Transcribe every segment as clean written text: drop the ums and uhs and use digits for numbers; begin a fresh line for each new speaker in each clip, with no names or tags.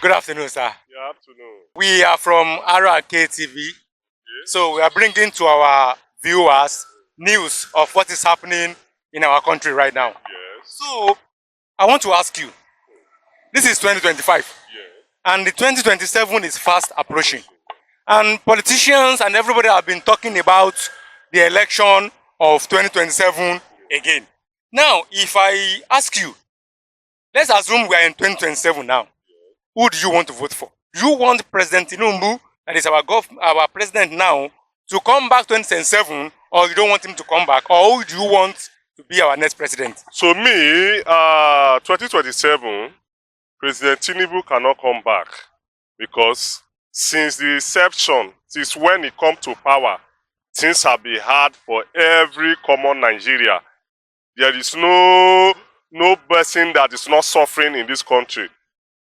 Good afternoon, sir.
Good afternoon.
We are from RRK TV, so we are bringing to our viewers news of what is happening in our country right now.
Yes.
So, I want to ask you, this is 2025,
Yes.
and the 2027 is fast approaching. And politicians and everybody have been talking about the election of 2027 again. Now, if I ask you, let's assume we are in 2027 now. Who do you want to vote for? Do you want President Tinubu, that is our president now, to come back 2027, or you don't want him to come back? Or who do you want to be our next president?
So me, 2027, President Tinubu cannot come back because since the inception, since when he come to power, things have been hard for every common Nigeria. There is no person that is not suffering in this country.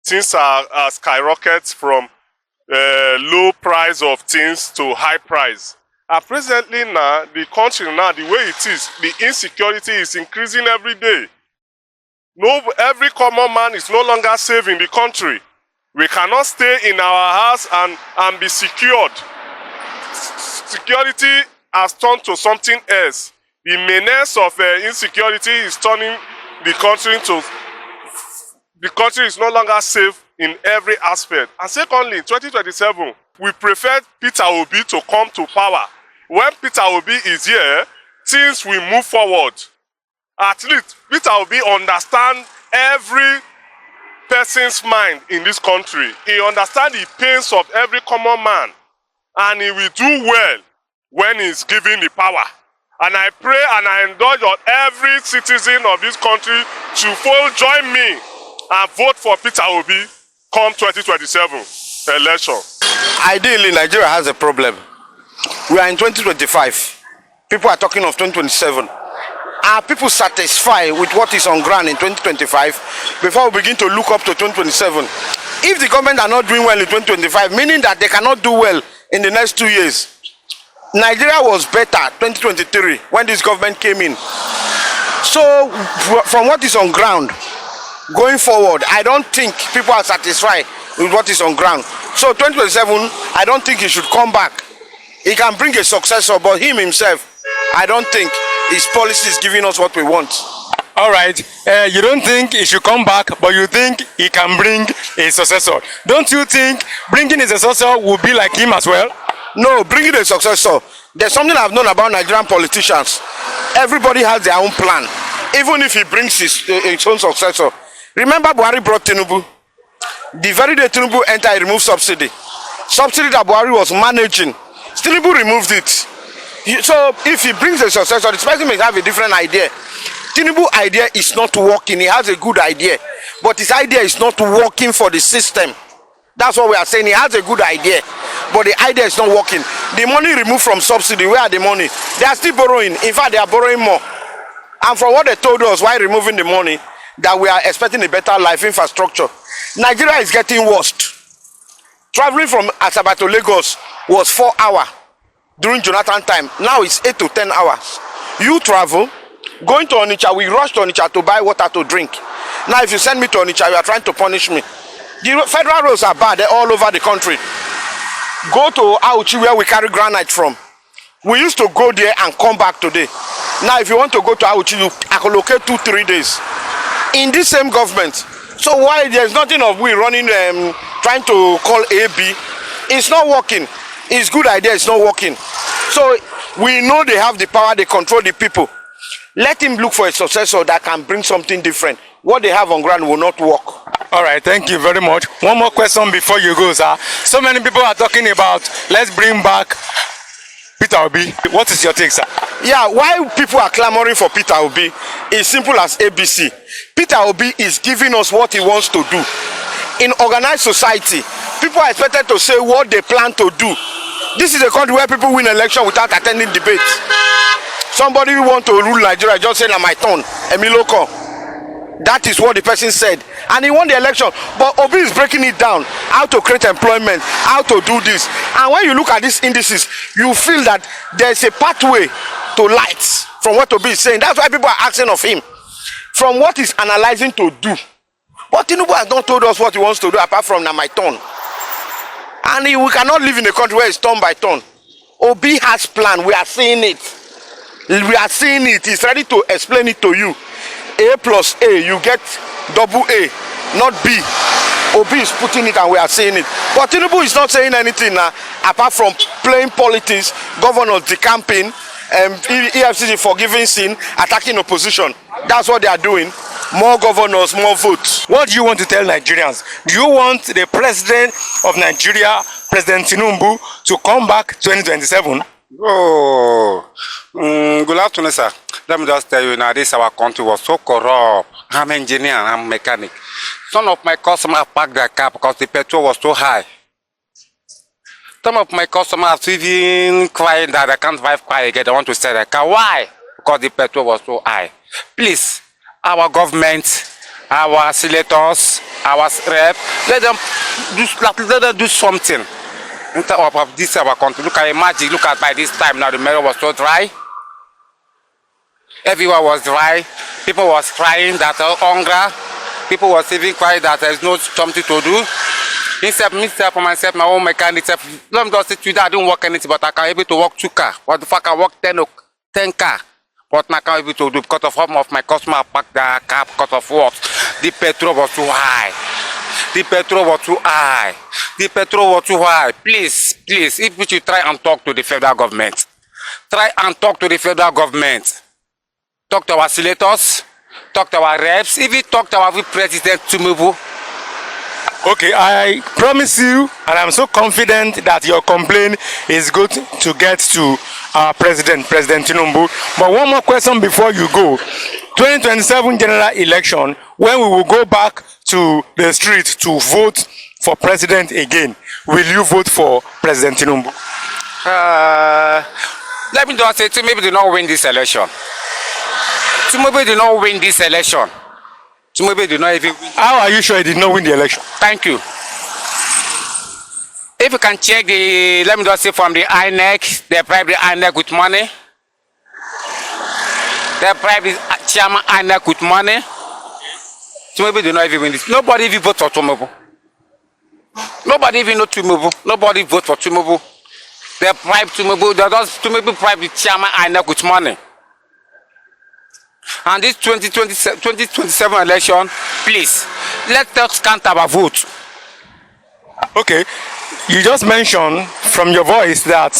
Things are skyrocketed from low price of things to high price. And presently now, the country now, the way it is, the insecurity is increasing every day. Every common man is no longer safe in the country. We cannot stay in our house and be secured. Security has turned to something else. The menace of insecurity is turning the country to... The country is no longer safe in every aspect. And secondly, in 2027, we prefer Peter Obi to come to power. When Peter Obi is here, things will move forward. At least Peter Obi understands every person's mind in this country. He understands the pains of every common man. And he will do well when he's given the power. And I pray and I indulge on every citizen of this country to join me and vote for Peter Obi come 2027 election.
Ideally, Nigeria has a problem. We are in 2025. People are talking of 2027. Are people satisfied with what is on ground in 2025 before we begin to look up to 2027? If the government are not doing well in 2025, meaning that they cannot do well in the next 2 years, Nigeria was better 2023 when this government came in. So, from what is on ground, going forward, I don't think people are satisfied with what is on ground. So 2027, I don't think he should come back. He can bring a successor, but him himself, I don't think his policy is giving us what we want.
All right. You don't think he should come back, but you think he can bring a successor. Don't you think bringing a successor will be like him as well?
No, bringing a successor. There's something I've known about Nigerian politicians. Everybody has their own plan. Even if he brings his own successor. Remember Buhari brought Tinubu. The very day Tinubu entered, he removed subsidy. Subsidy that Buhari was managing, Tinubu removed it. So if he brings a successor, the person may have a different idea. Tinubu's idea is not working. He has a good idea, but his idea is not working for the system. That's what we are saying. He has a good idea, but the idea is not working. The money removed from subsidy, where are the money? They are still borrowing. In fact, they are borrowing more. And from what they told us while removing the money, that we are expecting a better life infrastructure. Nigeria is getting worse. Traveling from Asaba to Lagos was 4 hours during Jonathan time. Now it's 8 to 10 hours. You travel, going to Onitsha, we rush to Onitsha to buy water to drink. Now if you send me to Onitsha, you are trying to punish me. The federal roads are bad, they're all over the country. Go to Auchi where we carry granite from. We used to go there and come back today. Now if you want to go to Auchi, you allocate 2-3 days. In this same government, so why there's nothing of we running trying to call AB? It's not working. It's good idea, it's not working. So we know they have the power, they control the people. Let him look for a successor that can bring something different. What they have on ground will not work.
All right, thank you very much. One more question before you go, sir. So many people are talking about let's bring back Peter Obi. What is your take, sir?
Yeah, why people are clamoring for Peter Obi is simple as ABC. Peter Obi is giving us what he wants to do. In organized society, people are expected to say what they plan to do. This is a country where people win election without attending debates. Somebody who want to rule Nigeria just say, "Na my turn, Emiloko." That is what the person said. And he won the election. But Obi is breaking it down. How to create employment, how to do this. And when you look at these indices, you feel that there's a pathway to light from what Obi is saying. That's why people are asking of him. From what he's analyzing to do, But Tinubu has not told us what he wants to do apart from na my turn. And we cannot live in a country where it's turn by turn. Obi has plan. We are seeing it. We are seeing it. He's ready to explain it to you. A plus A, you get double A, not B. Obi is putting it and we are seeing it. But Tinubu is not saying anything now apart from playing politics, governors decamping, EFCC forgiving sin, attacking opposition. That's what they are doing. More governors, more votes.
What do you want to tell Nigerians? Do you want the president of Nigeria, President Tinubu, to come back 2027?
Oh, good afternoon, sir. Let me just tell you now, this our country was so corrupt. I'm an engineer, I'm a mechanic. Some of my customers parked their car because the petrol was too high. Some of my customers even crying that they can't drive car again. They want to sell their car. Why? Because the petrol was too high. Please, our government, our senators, our rep, let them do something. In terms of this our country, look at imagine, look at by this time now the mirror was so dry. Everywhere was dry. People was crying that hunger. People was even crying that there's no something to do. Instead, for myself, my own mechanic, let me just say today I don't work anything, but I can able to work 2 cars. What the fuck I work 10 cars. But I can't able to do because of some of my customer parked their car because of what? The petrol was too high. The petrol was too high. The petrol was too high. Please, please, if we should try and talk to the federal government. Try and talk to the federal government. Talk to our senators, talk to our reps, even talk to our president Tinubu.
Okay, I promise you, and I'm so confident that your complaint is good to get to our president, President Tinubu. But one more question before you go. 2027 general election, when we will go back to the street to vote for president again, will you vote for President Tinubu?
Let me just say, Tinubu did not win this election. Tinubu did not win this election. Tinubu did not even win.
How are you sure he did not win the election?
Thank you. If you can check the, let me just say from the INEC, they bribe the INEC with money. They bribe the chairman INEC with money. Tinubu did not even win this. Nobody even vote for Tinubu. Nobody even know Tinubu. Nobody vote for Tinubu. They bribe Tinubu. They just Tinubu bribe the chairman INEC with money. And this 2027 election, please, let us count our vote.
Okay, you just mentioned from your voice that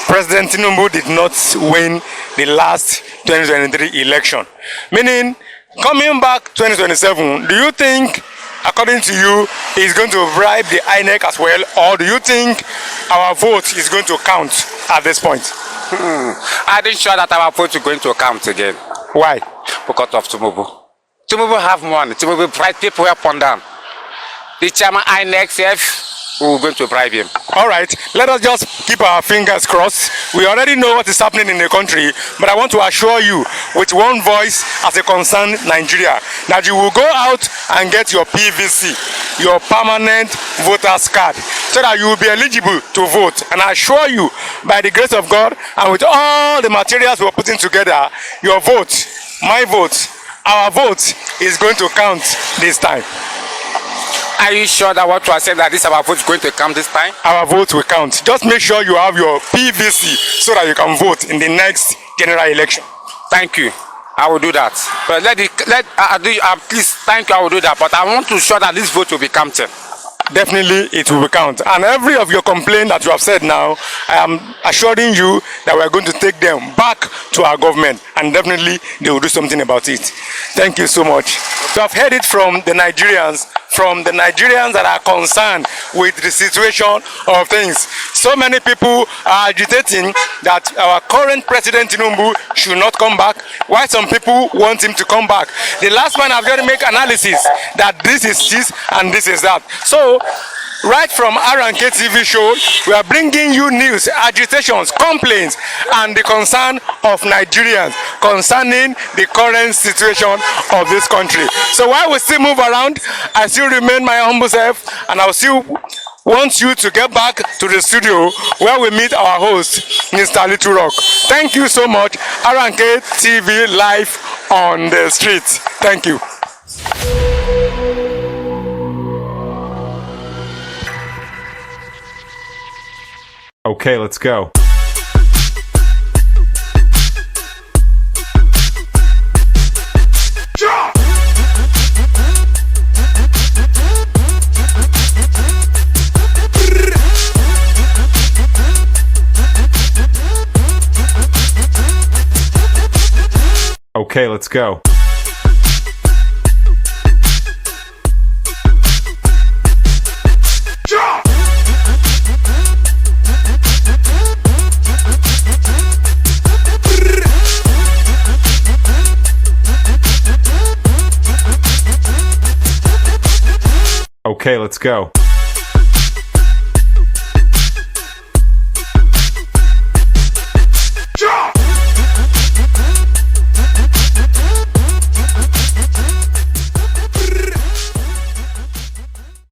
President Tinubu did not win the last 2023 election. Meaning, coming back 2027, do you think, according to you, he's going to bribe the INEC as well, or do you think our vote is going to count at this point?
I didn't sure that our vote is going to count again.
Why?
Because of Tinubu. Tinubu have money. Tinubu bribe people up and down. The chairman INEC we're going to bribe him.
All right, let us just keep our fingers crossed. We already know what is happening in the country, but I want to assure you with one voice as a concerned Nigeria that you will go out and get your PVC, your permanent voters card, so that you will be eligible to vote. And I assure you, by the grace of God and with all the materials we're putting together, your vote, my vote, our vote is going to count this time.
Are you sure that what you are saying that this our vote is going to count this time?
Our vote will count. Just make sure you have your PVC so that you can vote in the next general election.
Thank you. I will do that. But please, thank you. I will do that. But I want to show that this vote will be counted.
Definitely it will be counted. And every of your complaints that you have said now, I am assuring you that we are going to take them back to our government, and definitely they will do something about it. Thank you so much. You have heard it from the Nigerians that are concerned with the situation of things. So many people are agitating that our current President Tinubu should not come back, while some people want him to come back. The last man have just made analysis that this is this and this is that. So, right from R&K TV show, we are bringing you news, agitations, complaints, and the concern of Nigerians concerning the current situation of this country. So while we still move around, I still remain my humble self, and I'll still want you to get back to the studio where we meet our host, Mr. Little Rock. Thank you so much. R&K TV live on the street. Thank you.
Okay, let's go. Okay, let's go. Okay, let's go.